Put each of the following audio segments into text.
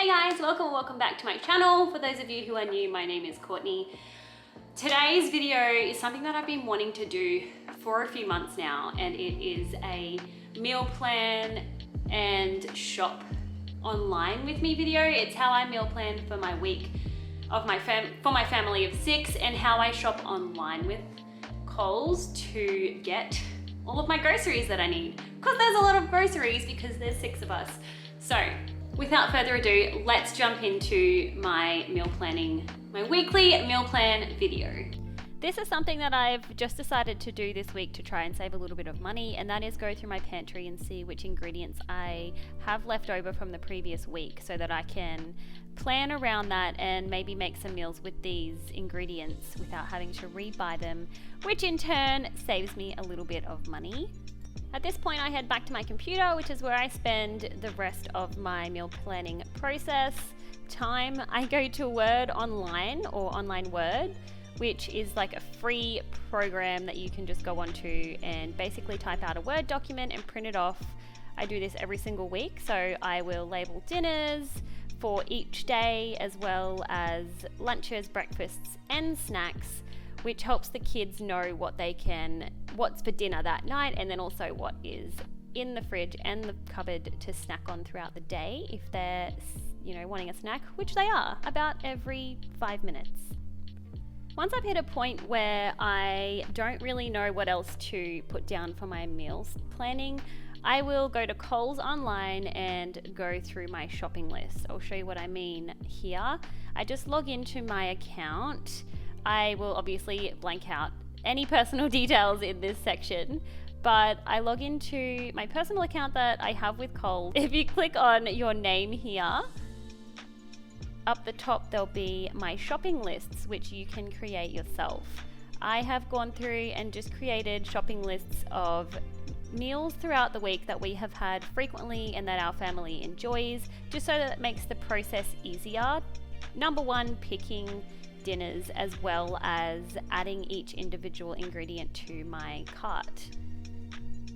guys, welcome back to my channel. For those of you who are new, my name is Courtney. Today's video is something that I've been wanting to do for a few months now, and it is a meal plan and shop online with me video. It's how I meal plan for my week of for my family of 6, and how I shop online with Coles to get all of my groceries that I need, because there's a lot of groceries because there's 6 of us. So without further ado, let's jump into my meal planning, my weekly meal plan video. This is something that I've just decided to do this week to try and save a little bit of money, and that is go through my pantry and see which ingredients I have left over from the previous week, so that I can plan around that and maybe make some meals with these ingredients without having to re-buy them, which in turn saves me a little bit of money. At this point, I head back to my computer, which is where I spend the rest of my meal planning process time. I go to Word Online, or Online Word, which is like a free program that you can just go onto and basically type out a Word document and print it off. I do this every single week, so I will label dinners for each day, as well as lunches, breakfasts, and snacks, which helps the kids know what's for dinner that night, and then also what is in the fridge and the cupboard to snack on throughout the day if they're, wanting a snack, which they are about every 5 minutes. Once I've hit a point where I don't really know what else to put down for my meals planning, I will go to Coles Online and go through my shopping list. I'll show you what I mean here. I just log into my account. I will obviously blank out any personal details in this section, but I log into my personal account that I have with Coles. If you click on your name here, up the top there'll be my shopping lists, which you can create yourself. I have gone through and just created shopping lists of meals throughout the week that we have had frequently and that our family enjoys, just so that it makes the process easier. Number 1, picking dinners, as well as adding each individual ingredient to my cart.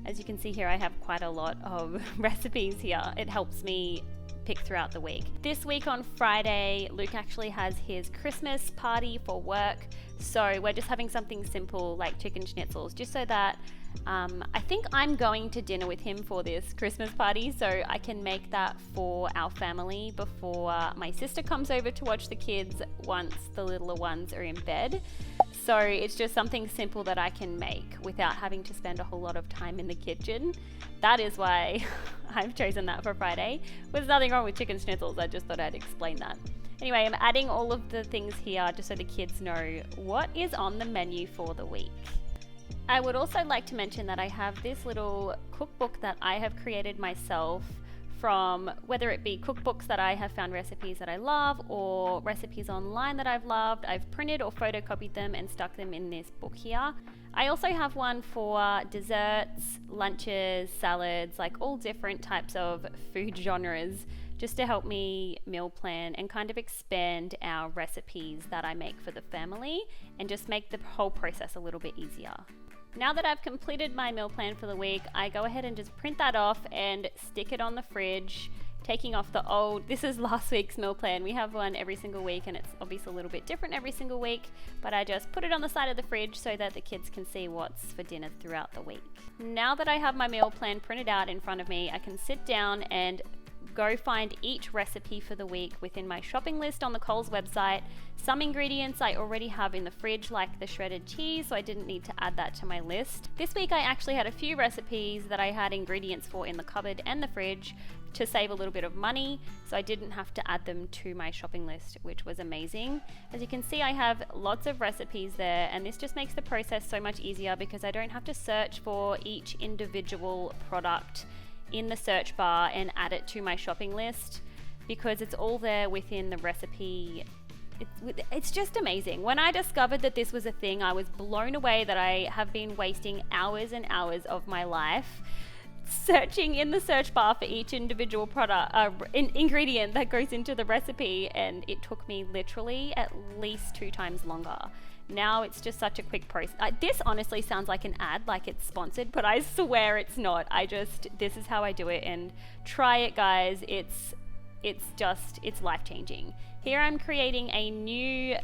As you can see here, I have quite a lot of recipes here. It helps me pick throughout the week. This week on Friday, Luke actually has his Christmas party for work, so we're just having something simple like chicken schnitzels, just so that I think I'm going to dinner with him for this Christmas party, so I can make that for our family before my sister comes over to watch the kids once the littler ones are in bed. So it's just something simple that I can make without having to spend a whole lot of time in the kitchen. That is why I've chosen that for Friday. There's nothing wrong with chicken schnitzels, I just thought I'd explain that. Anyway, I'm adding all of the things here just so the kids know what is on the menu for the week. I would also like to mention that I have this little cookbook that I have created myself, from whether it be cookbooks that I have found recipes that I love, or recipes online that I've loved. I've printed or photocopied them and stuck them in this book here. I also have one for desserts, lunches, salads, like all different types of food genres, just to help me meal plan and kind of expand our recipes that I make for the family and just make the whole process a little bit easier. Now that I've completed my meal plan for the week, I go ahead and just print that off and stick it on the fridge, taking off the old, this is last week's meal plan. We have one every single week, and it's obviously a little bit different every single week, but I just put it on the side of the fridge so that the kids can see what's for dinner throughout the week. Now that I have my meal plan printed out in front of me, I can sit down and go find each recipe for the week within my shopping list on the Coles website. Some ingredients I already have in the fridge, like the shredded cheese, so I didn't need to add that to my list. This week I actually had a few recipes that I had ingredients for in the cupboard and the fridge to save a little bit of money, so I didn't have to add them to my shopping list, which was amazing. As you can see, I have lots of recipes there, and this just makes the process so much easier because I don't have to search for each individual product in the search bar and add it to my shopping list, because it's all there within the recipe. It's just amazing. When I discovered that this was a thing, I was blown away that I have been wasting hours and hours of my life searching in the search bar for each individual product, ingredient that goes into the recipe, and it took me literally at least 2 times longer. Now it's just such a quick process. This honestly sounds like an ad, like it's sponsored, but I swear it's not. This is how I do it, and try it, guys. It's it's life-changing. Here I'm creating a new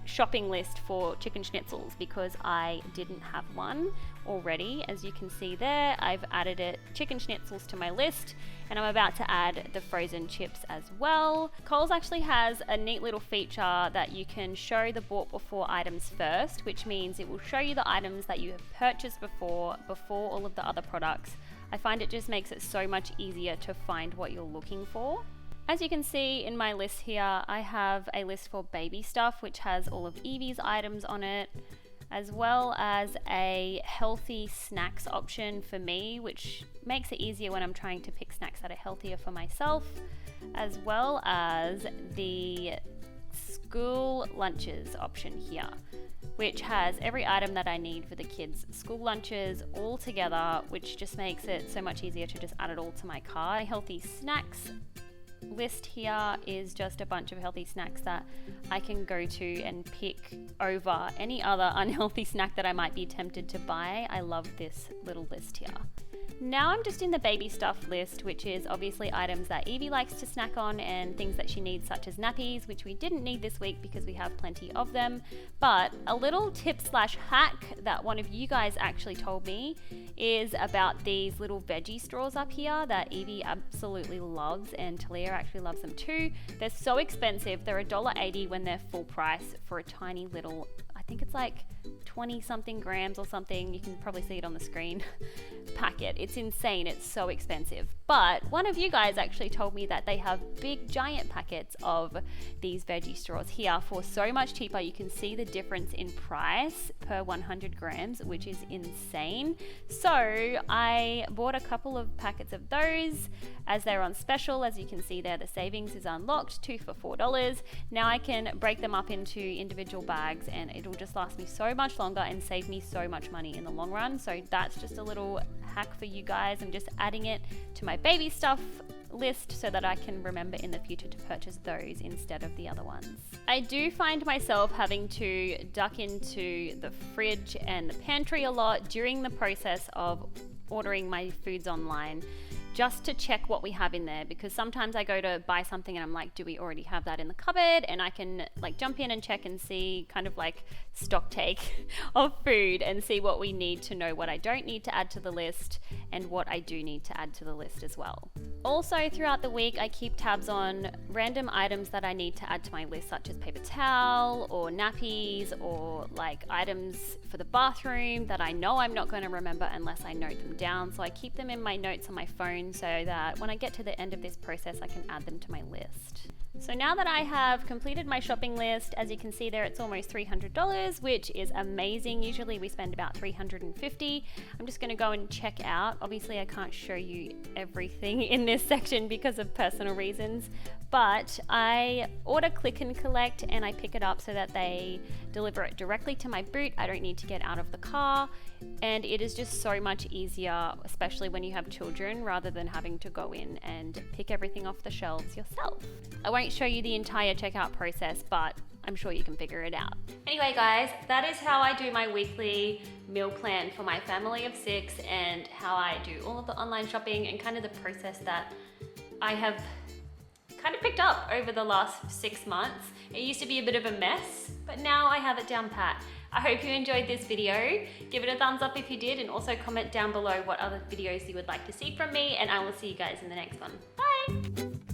shopping list for chicken schnitzels because I didn't have one already. As you can see there, I've added chicken schnitzels to my list, and I'm about to add the frozen chips as well. Coles actually has a neat little feature that you can show the bought before items first, which means it will show you the items that you have purchased before all of the other products. I find it just makes it so much easier to find what you're looking for. As you can see in my list here, I have a list for baby stuff, which has all of Evie's items on it, as well as a healthy snacks option for me, which makes it easier when I'm trying to pick snacks that are healthier for myself, as well as the school lunches option here, which has every item that I need for the kids' school lunches all together, which just makes it so much easier to just add it all to my cart. Healthy snacks list here is just a bunch of healthy snacks that I can go to and pick over any other unhealthy snack that I might be tempted to buy. I love this little list here. Now I'm just in the baby stuff list, which is obviously items that Evie likes to snack on and things that she needs, such as nappies, which we didn't need this week because we have plenty of them. But a little tip slash hack that one of you guys actually told me is about these little veggie straws up here that Evie absolutely loves, and Talia actually loves them too. They're so expensive. They're $1.80 when they're full price for a tiny little, I think it's like 20 something grams or something. You can probably see it on the screen. Packet. It's insane. It's so expensive. But one of you guys actually told me that they have big giant packets of these veggie straws here for so much cheaper. You can see the difference in price per 100 grams, which is insane. So I bought a couple of packets of those as they're on special. As you can see there, the savings is unlocked, 2 for $4. Now I can break them up into individual bags and it'll just last me so much longer and save me so much money in the long run. So that's just a little hack for you guys. I'm just adding it to my baby stuff list so that I can remember in the future to purchase those instead of the other ones. I do find myself having to duck into the fridge and the pantry a lot during the process of ordering my foods online, just to check what we have in there, because sometimes I go to buy something and I'm like, do we already have that in the cupboard? And I can like jump in and check and see kind of like stock take of food and see what we need to know what I don't need to add to the list and what I do need to add to the list as well. Also throughout the week, I keep tabs on random items that I need to add to my list, such as paper towel or nappies or like items for the bathroom that I know I'm not going to remember unless I note them down. So I keep them in my notes on my phone so that when I get to the end of this process, I can add them to my list. So now that I have completed my shopping list, as you can see there, it's almost $300, which is amazing. Usually we spend about $350. I'm just going to go and check out. Obviously, I can't show you everything in this section because of personal reasons, but I order click and collect and I pick it up so that they deliver it directly to my boot. I don't need to get out of the car, and it is just so much easier, especially when you have children, rather than having to go in and pick everything off the shelves yourself. I won't show you the entire checkout process, but I'm sure you can figure it out. Anyway guys, that is how I do my weekly meal plan for my family of 6 and how I do all of the online shopping and kind of the process that I have kind of picked up over the last 6 months. It used to be a bit of a mess, but now I have it down pat. I hope you enjoyed this video. Give it a thumbs up if you did, and also comment down below what other videos you would like to see from me, and I will see you guys in the next one. Bye!